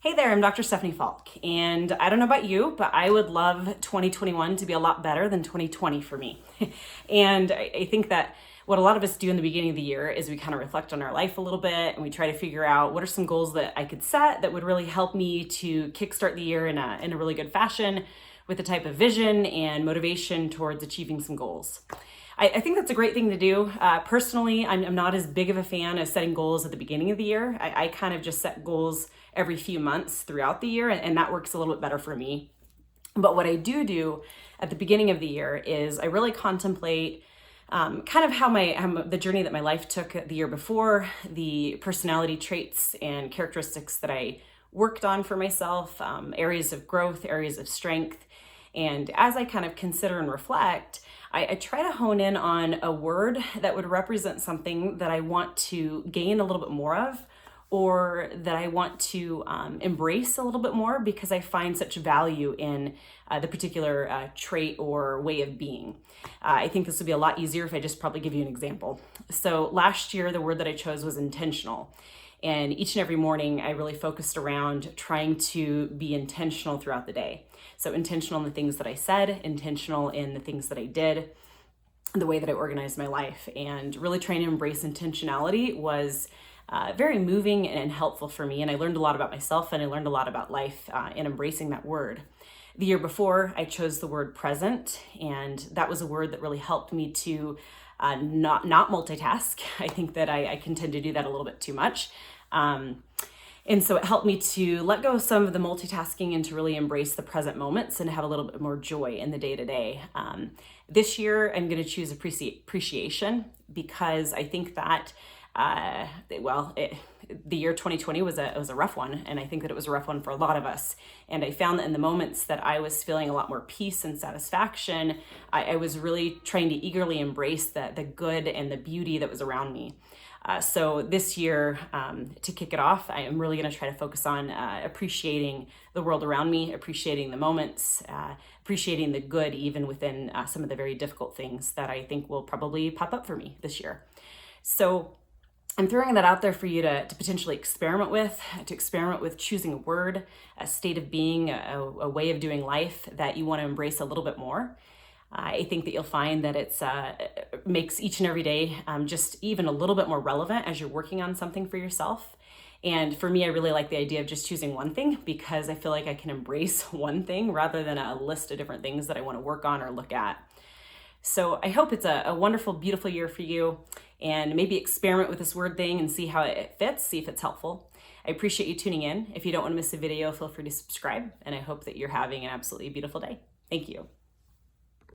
Hey there, I'm Dr. Stephanie Falk, and I don't know about you, but I would love 2021 to be a lot better than 2020 for me. And I think that what a lot of us do in the beginning of the year is we kind of reflect on our life a little bit and we try to figure out what are some goals that I could set that would really help me to kickstart the year in a really good fashion with a type of vision and motivation towards achieving some goals. I think that's a great thing to do. Personally, I'm not as big of a fan of setting goals at the beginning of the year. I kind of just set goals every few months throughout the year, and that works a little bit better for me. But what I do at the beginning of the year is I really contemplate kind of how the journey that my life took the year before, the personality traits and characteristics that I worked on for myself, areas of growth, areas of strength. And as I kind of consider and reflect, I try to hone in on a word that would represent something that I want to gain a little bit more of, or that I want to embrace a little bit more because I find such value in the particular trait or way of being. I think this would be a lot easier if I just probably give you an example. So last year, the word that I chose was intentional. And each and every morning, I really focused around trying to be intentional throughout the day. So intentional in the things that I said, intentional in the things that I did, the way that I organized my life, and really trying to embrace intentionality was very moving and helpful for me. And I learned a lot about myself and I learned a lot about life in embracing that word. The year before, I chose the word present, and that was a word that really helped me to not multitask. I think that I can tend to do that a little bit too much. And so it helped me to let go of some of the multitasking and to really embrace the present moments and have a little bit more joy in the day-to-day. This year, I'm going to choose appreciation because I think that the year 2020 was a rough one, and I think that it was a rough one for a lot of us. And I found that in the moments that I was feeling a lot more peace and satisfaction, I was really trying to eagerly embrace the good and the beauty that was around me. So this year, to kick it off, I am really going to try to focus on appreciating the world around me, appreciating the moments, appreciating the good even within some of the very difficult things that I think will probably pop up for me this year. So I'm throwing that out there for you to potentially experiment with choosing a word, a state of being, a way of doing life that you want to embrace a little bit more. I think that you'll find that it makes each and every day just even a little bit more relevant as you're working on something for yourself. And for me, I really like the idea of just choosing one thing because I feel like I can embrace one thing rather than a list of different things that I want to work on or look at. So I hope it's a wonderful, beautiful year for you, and maybe experiment with this word thing and see how it fits, see if it's helpful. I appreciate you tuning in. If you don't want to miss a video, feel free to subscribe, and I hope that you're having an absolutely beautiful day. Thank you.